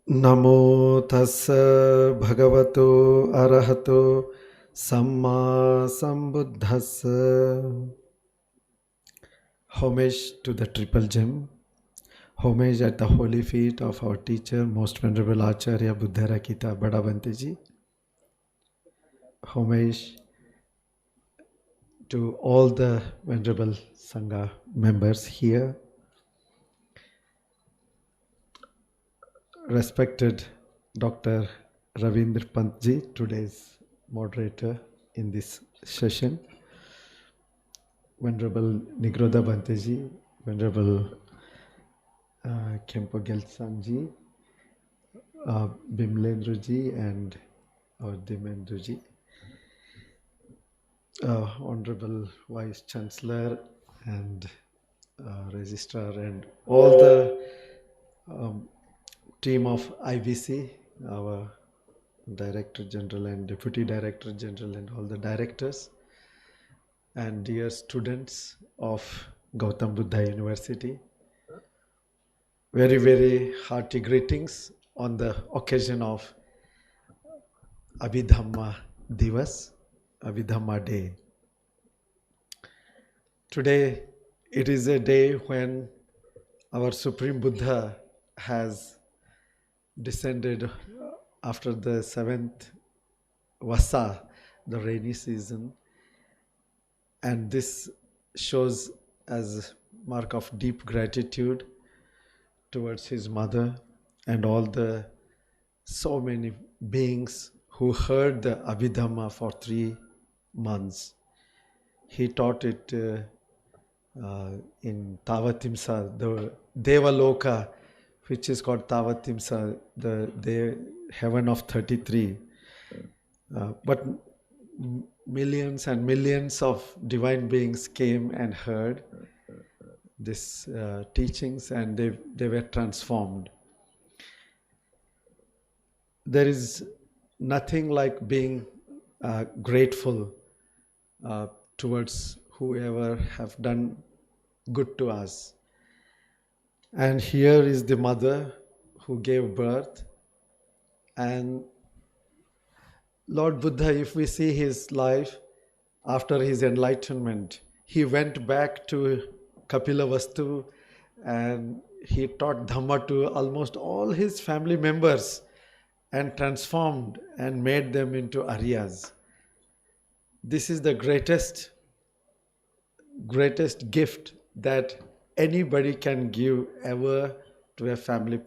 Namo tassa bhagavato arahato samma sambuddhassa. Homage to the triple gem. Homage at the holy feet of our teacher, Most Venerable Acharya Buddharakita Bada Bhanteji. Homage to all the Venerable Sangha members here. Respected Dr. Ravindra Pantji, today's moderator in this session. Venerable Nigroda Bhanteji, Venerable Kempo Gelsanji, Bimlendruji and Dimendruji, Honorable Vice Chancellor and Registrar and all the team of IBC, our Director General and Deputy Director General and all the directors, and dear students of Gautam Buddha University. Very, very hearty greetings on the occasion of Abhidhamma Divas, Abhidhamma Day. Today, it is a day when our Supreme Buddha has descended after the 7th Vasa, the rainy season, and this shows as mark of deep gratitude towards his mother and all the so many beings who heard the Abhidhamma for 3 months. He taught it in Tavatimsa, the Devaloka, which is called Tavatimsa, the heaven of 33. But millions and millions of divine beings came and heard these teachings, and they were transformed. There is nothing like being grateful towards whoever have done good to us. And here is the mother who gave birth. And Lord Buddha, if we see his life after his enlightenment, he went back to Kapilavastu and he taught Dhamma to almost all his family members and transformed and made them into Aryas. This is the greatest gift that anybody can give ever to a family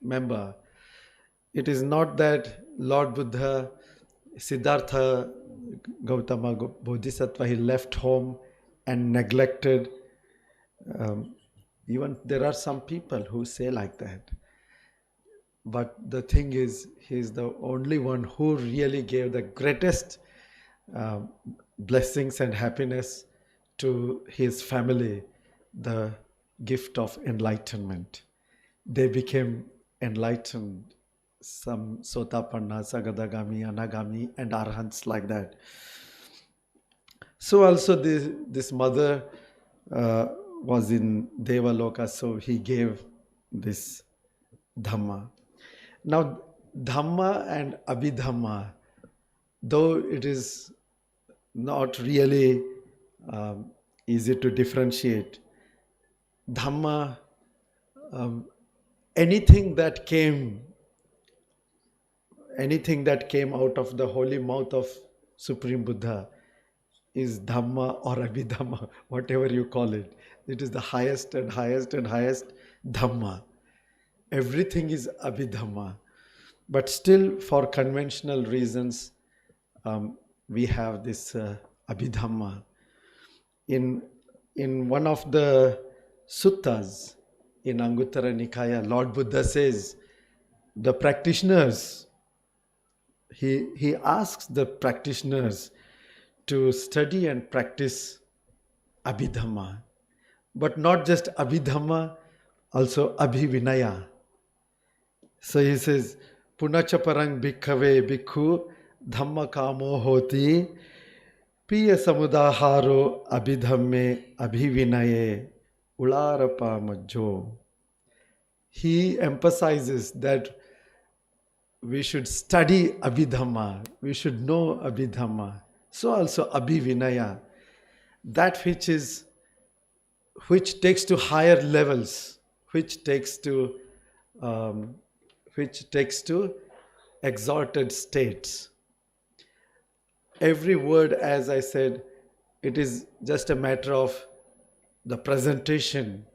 member. It is not that Lord Buddha, Siddhartha Gautama Bodhisattva, he left home and neglected. Even there are some people who say like that. But the thing is, he is the only one who really gave the greatest blessings and happiness to his family, the gift of enlightenment. They became enlightened, some Sotapanna, Sagadagami, Anagami, and Arhants like that. So also this mother was in Devaloka, so he gave this Dhamma. Now, Dhamma and Abhidhamma, though it is not really easy to differentiate, Dhamma, anything that came out of the holy mouth of Supreme Buddha is Dhamma or Abhidhamma, whatever you call it. It is the highest and highest and highest Dhamma. Everything is Abhidhamma. But still, for conventional reasons, we have this Abhidhamma. In one of the suttas in Anguttara Nikaya, Lord Buddha says, the practitioners, he asks the practitioners to study and practice Abhidhamma. But not just Abhidhamma, also Abhivinaya. So he says, Punacha parang bhikkhave bhikkhu dhamma kamo hoti piya samudaharo abhidhamme abhivinaye ularapa majjo. he emphasizes that we should study Abhidhamma, we should know Abhidhamma. So also Abhivinaya, that which takes to higher levels, which takes to um, exalted states. Every word, as I said, it is just a matter of the presentation.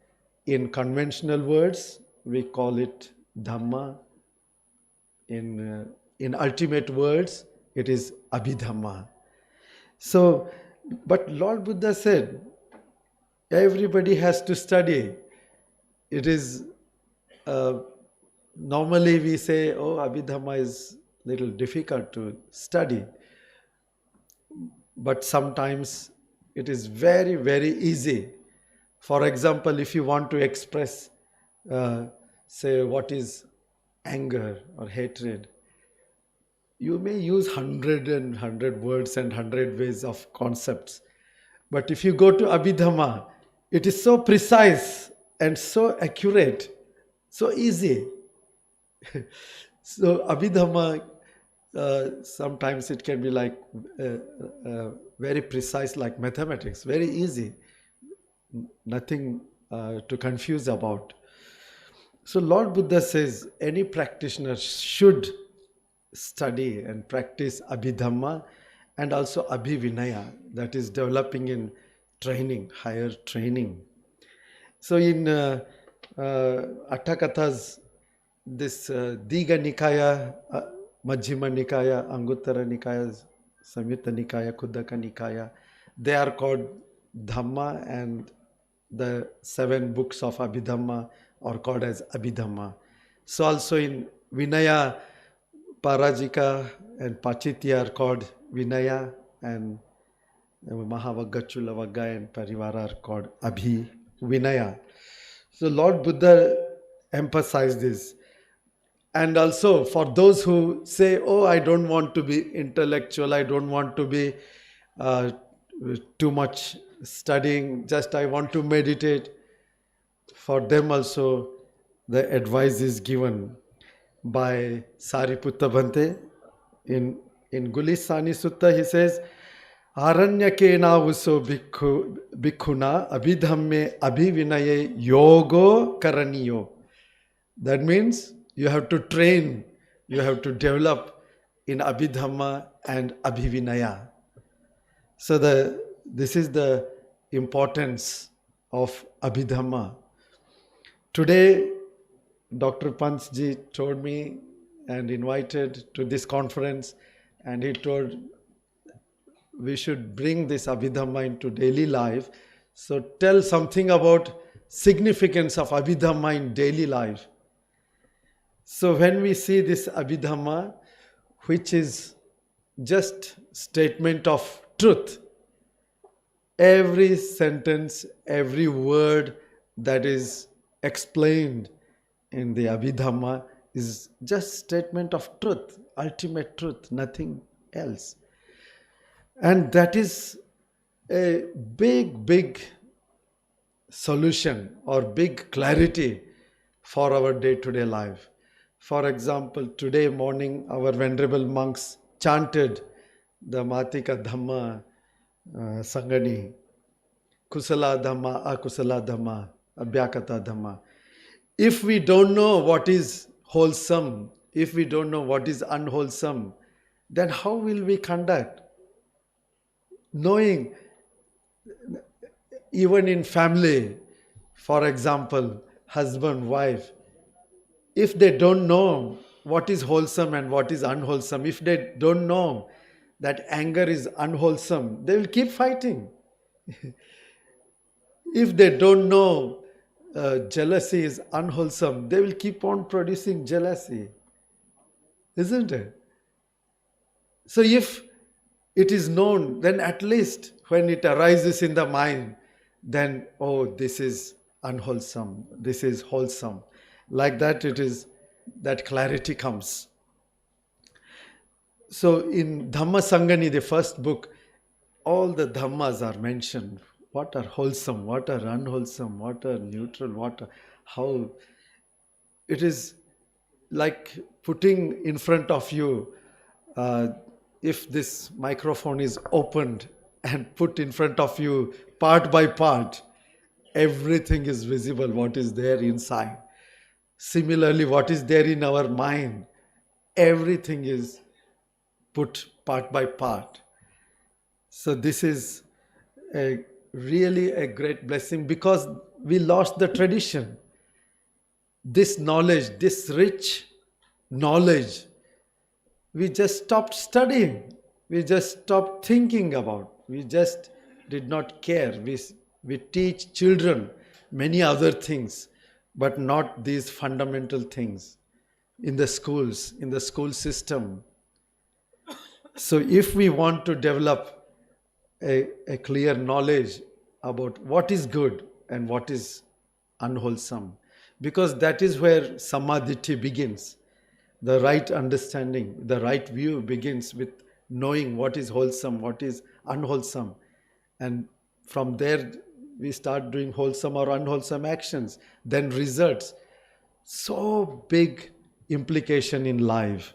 In conventional words, we call it Dhamma. In ultimate words, it is Abhidhamma. So, but Lord Buddha said, everybody has to study. It is, normally we say, oh, Abhidhamma is a little difficult to study. But sometimes it is very, very easy. For example, if you want to express, say, what is anger or hatred, you may use 100 words and 100 ways of concepts. But if you go to Abhidhamma, it is so precise and so accurate, so easy. So Abhidhamma, sometimes it can be like very precise, like mathematics, very easy, nothing to confuse about. So Lord Buddha says any practitioner should study and practice Abhidhamma and also Abhivinaya, that is developing in training, higher training. So in Atthakatha's, this Diga Nikaya, Majjhima Nikaya, Anguttara Nikaya, Samyutta Nikaya, Khuddaka Nikaya, they are called Dhamma, and the 7 books of Abhidhamma are called as Abhidhamma. So also in Vinaya, Parajika and Pachitya are called Vinaya, and Mahavagga, Chulavagga and Parivara are called Abhivinaya. So Lord Buddha emphasized this. And also for those who say, oh, I don't want to be intellectual, I don't want to be too much studying, just I want to meditate, for them also the advice is given by Sariputta Bhante. In Gulisani Sutta he says, Aranyakena uso bhikkhuna abhidhamme abhivinaye yogo karaniyo. That means you have to train, you have to develop in Abhidhamma and Abhivinaya. So this is the importance of Abhidhamma. Today, Dr. Panchji told me and invited to this conference, and he told we should bring this Abhidhamma into daily life. So tell something about significance of Abhidhamma in daily life. So when we see this Abhidhamma, which is just statement of truth, every sentence, every word that is explained in the Abhidhamma is just statement of truth, ultimate truth, nothing else. And that is a big solution or big clarity for our day-to-day life. For example, today morning our venerable monks chanted the Matika Dhamma Sangani, Kusala Dhamma, Akusala Dhamma, Abhyakata Dhamma. If we don't know what is wholesome, if we don't know what is unwholesome, then how will we conduct? Knowing, even in family, for example, husband, wife, if they don't know what is wholesome and what is unwholesome, if they don't know that anger is unwholesome, they will keep fighting. If they don't know jealousy is unwholesome, they will keep on producing jealousy. Isn't it? So if it is known, then at least when it arises in the mind, then, oh, this is unwholesome, this is wholesome. Like that, it is, that clarity comes. So in Dhamma Sangani, the first book, all the Dhammas are mentioned. What are wholesome, what are unwholesome, what are neutral, how it is like putting in front of you, uh, if this microphone is opened and put in front of you part by part, everything is visible, what is there inside. Similarly, what is there in our mind, everything is put part by part. So this is a really a great blessing, because we lost the tradition. This knowledge, this rich knowledge, we just stopped studying. We just stopped thinking about. We just did not care. We teach children many other things, but not these fundamental things in the schools, in the school system. So if we want to develop a clear knowledge about what is good and what is unwholesome, because that is where samadhi begins. The right understanding, the right view begins with knowing what is wholesome, what is unwholesome. And from there, we start doing wholesome or unwholesome actions, then results. So big implication in life.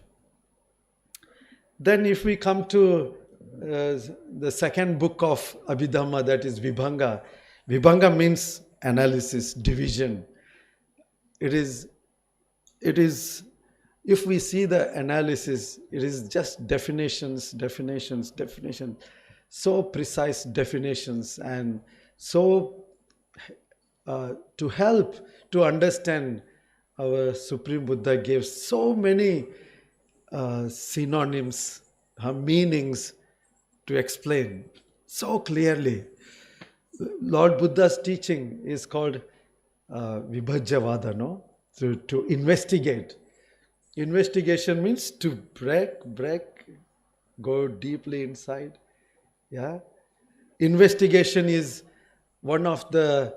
Then if we come to the second book of Abhidhamma, that is Vibhanga. Vibhanga means analysis, division. It is, if we see the analysis, it is just definitions. So precise definitions, and so to help to understand, our Supreme Buddha gave so many synonyms, meanings to explain so clearly. Lord Buddha's teaching is called Vibhajyavada, no? To investigate. Investigation means to break, go deeply inside. Yeah. Investigation is one of the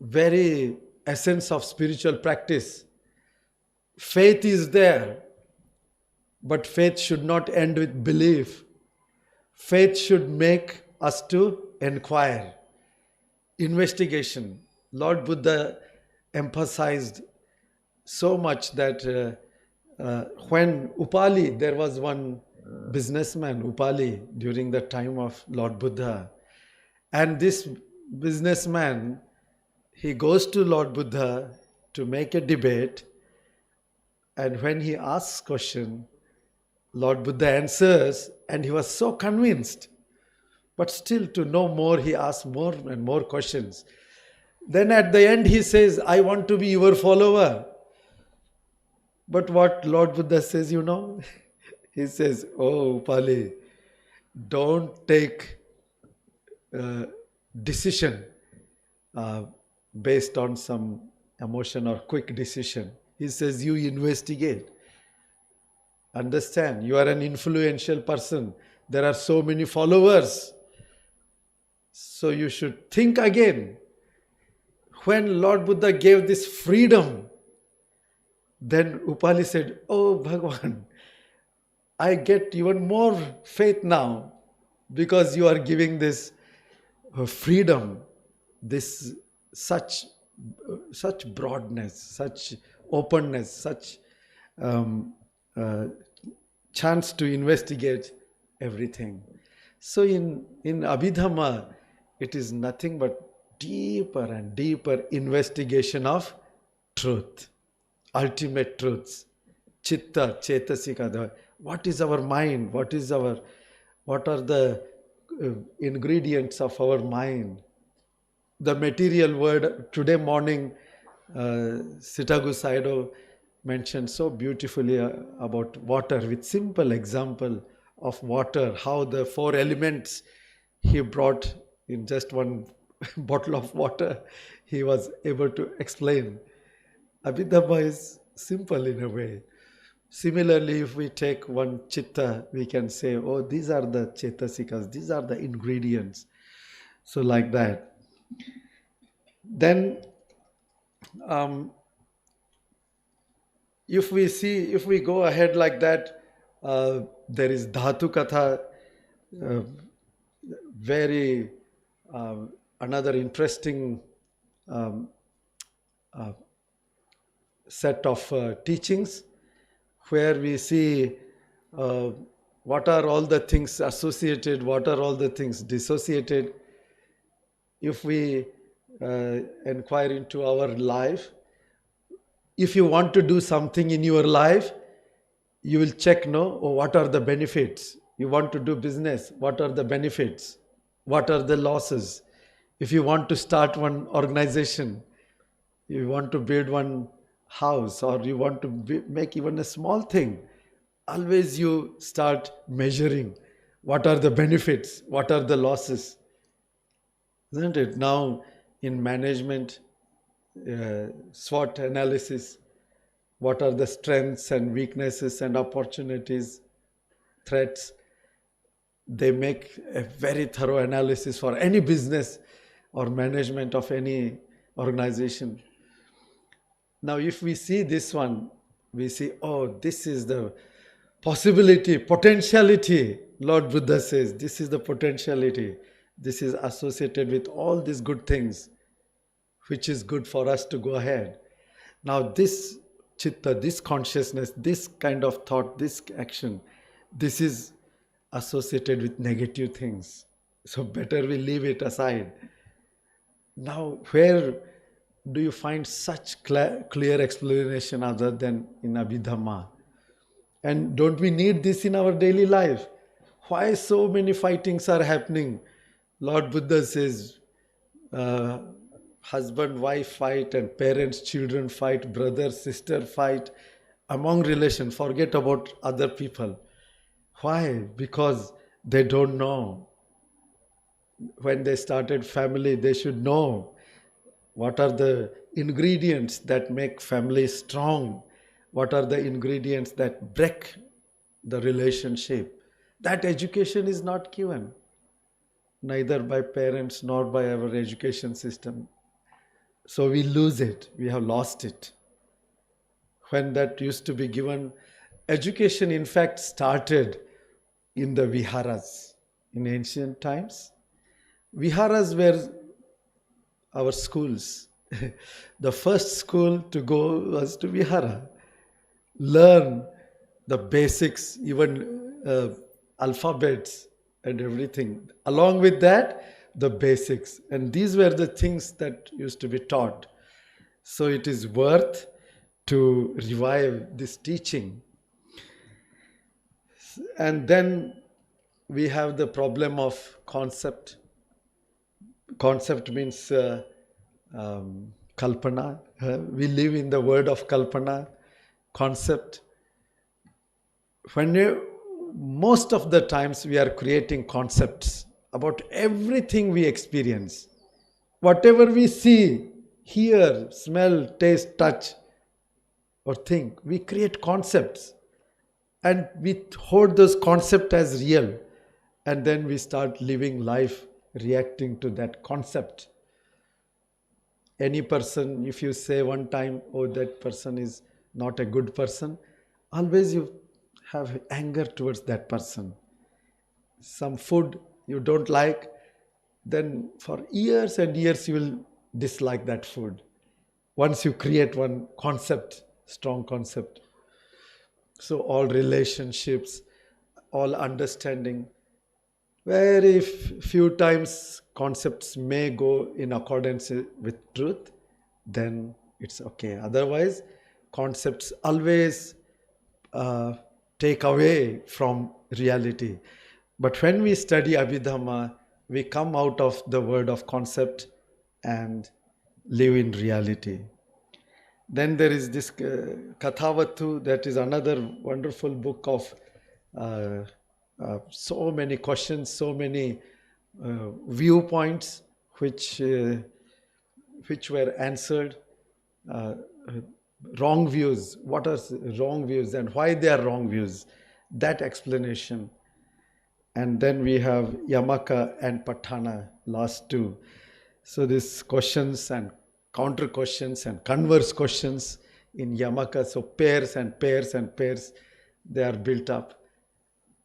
very essence of spiritual practice. Faith is there, but faith should not end with belief. Faith should make us to inquire. Investigation. Lord Buddha emphasized so much that when Upali, there was one businessman, Upali, during the time of Lord Buddha. And this businessman, he goes to Lord Buddha to make a debate. And when he asks question, Lord Buddha answers, and he was so convinced. But still, to know more, he asked more and more questions. Then at the end, he says, I want to be your follower. But what Lord Buddha says, you know? He says, oh, Upali, don't take decision based on some emotion or quick decision. He says, you investigate. Understand, you are an influential person. There are so many followers. So you should think again. When Lord Buddha gave this freedom, then Upali said, oh Bhagavan, I get even more faith now, because you are giving this freedom, this such broadness, such openness, such chance to investigate everything. So in Abhidhamma, it is nothing but deeper and deeper investigation of truth, ultimate truths, chitta, chetasika. What is our mind? What are the ingredients of our mind? The material world. Today morning, Sitagu Saido mentioned so beautifully about water, with simple example of water, how the four elements he brought in just one bottle of water, he was able to explain. Abhidhamma is simple in a way. Similarly, if we take one chitta, we can say, oh, these are the chetasikas, these are the ingredients. So like that. Then, if we go ahead like that, there is Dhatu Katha, very another interesting set of teachings where we see uh, what are all the things associated, what are all the things dissociated. If we inquire into our life, if you want to do something in your life, you will check, no, oh, what are the benefits? You want to do business, what are the benefits? What are the losses? If you want to start one organization, you want to build one house, or you want to make even a small thing, always you start measuring what are the benefits, what are the losses, isn't it? Now in management, SWOT analysis, what are the strengths and weaknesses and opportunities, threats. They make a very thorough analysis for any business or management of any organization. Now, if we see this one, we see, oh, this is the possibility, potentiality. Lord Buddha says, this is the potentiality. This is associated with all these good things, which is good for us to go ahead. Now, this chitta, this consciousness, this kind of thought, this action, this is associated with negative things. So better we leave it aside. Now, where do you find such clear explanation other than in Abhidhamma? And don't we need this in our daily life? Why so many fightings are happening? Lord Buddha says, husband, wife fight, and parents, children fight, brother, sister fight, among relations, forget about other people. Why? Because they don't know. When they started family, they should know what are the ingredients that make family strong, what are the ingredients that break the relationship. That education is not given, neither by parents nor by our education system. So we lose it, we have lost it. When that used to be given, education in fact started in the viharas in ancient times. Viharas were our schools. The first school to go was to vihara. Learn the basics, even alphabets and everything. Along with that, the basics. And these were the things that used to be taught. So it is worth to revive this teaching. And then we have the problem of concept. Concept means kalpana. We live in the world of kalpana, concept. Most of the times we are creating concepts about everything we experience. Whatever we see, hear, smell, taste, touch, or think, we create concepts. And we hold those concepts as real. And then we start living life reacting to that concept. Any person, if you say one time, oh, that person is not a good person, always you have anger towards that person. Some food you don't like, then for years and years you will dislike that food. Once you create one concept, strong concept. So all relationships, all understanding, very few times concepts may go in accordance with truth, then it's okay. Otherwise, concepts always take away from reality. But when we study Abhidhamma, we come out of the world of concept and live in reality. Then there is this Kathavattu, that is another wonderful book of so many questions, so many viewpoints which were answered. Wrong views, what are wrong views and why they are wrong views, that explanation. And then we have Yamaka and Patthana, last two. So these questions and counter questions and converse questions in Yamaka, so pairs and pairs and pairs, they are built up.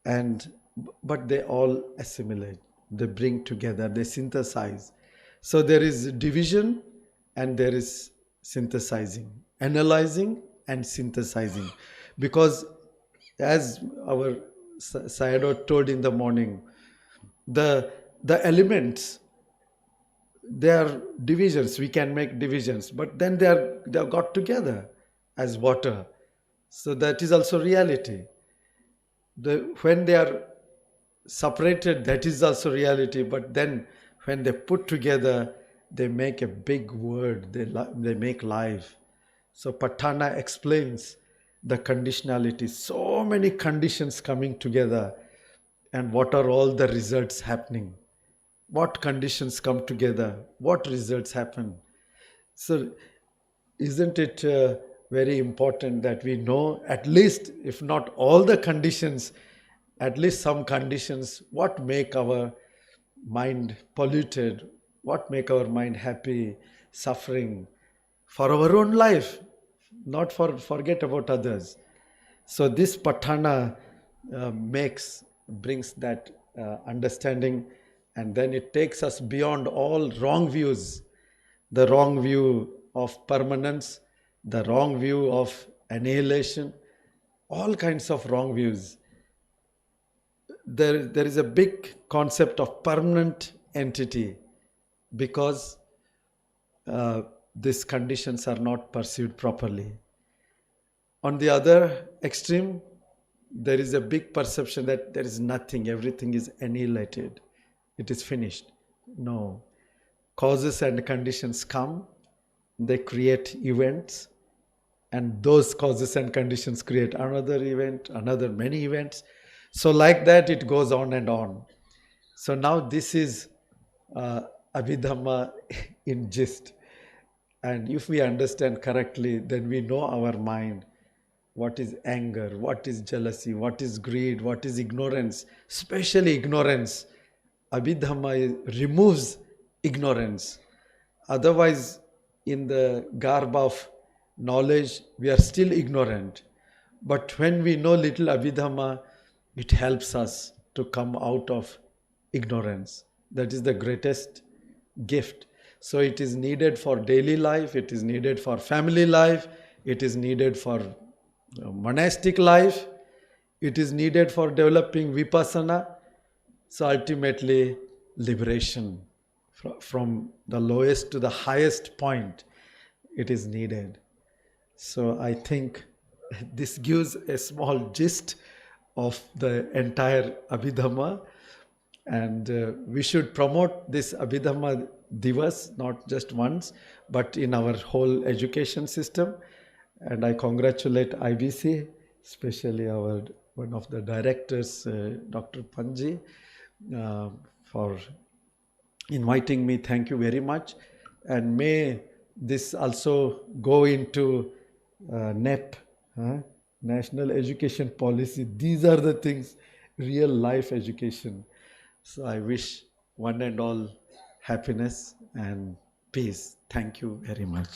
But they all assimilate, they bring together, they synthesize. So there is division and there is synthesizing. analyzing and synthesizing. Because as our Sayadaw told in the morning, the elements, they are divisions. We can make divisions, but then they are got together as water. So that is also reality. When they are separated, that is also reality. But then when they put together, they make a big word. They make life. So Patana explains the conditionality. So many conditions coming together, and what are all the results happening? What conditions come together? What results happen? So isn't it very important that we know at least, if not all the conditions, at least some conditions, what make our mind polluted, what make our mind happy, suffering, for our own life, not forget about others. So this Patana brings that understanding, and then it takes us beyond all wrong views, the wrong view of permanence, the wrong view of annihilation, all kinds of wrong views. There is a big concept of permanent entity, because these conditions are not perceived properly. On the other extreme, there is a big perception that there is nothing, everything is annihilated, it is finished. No. Causes and conditions come, they create events, and those causes and conditions create another event, another many events. So like that it goes on and on. So now this is Abhidhamma in gist. And if we understand correctly, then we know our mind. What is anger? What is jealousy? What is greed? What is ignorance? Especially ignorance. Abhidhamma removes ignorance. Otherwise, in the garb of knowledge, we are still ignorant. But when we know little Abhidhamma, it helps us to come out of ignorance. That is the greatest gift. So it is needed for daily life, it is needed for family life, it is needed for monastic life, it is needed for developing vipassana. So ultimately, liberation from the lowest to the highest point, it is needed. So I think this gives a small gist of the entire Abhidhamma, and we should promote this Abhidhamma Divas not just once, but in our whole education system. And I congratulate IBC, especially one of the directors, Dr. Panji, for inviting me. Thank you very much. And may this also go into NEP, National Education Policy. These are the things, real life education. So I wish one and all happiness and peace. Thank you very much.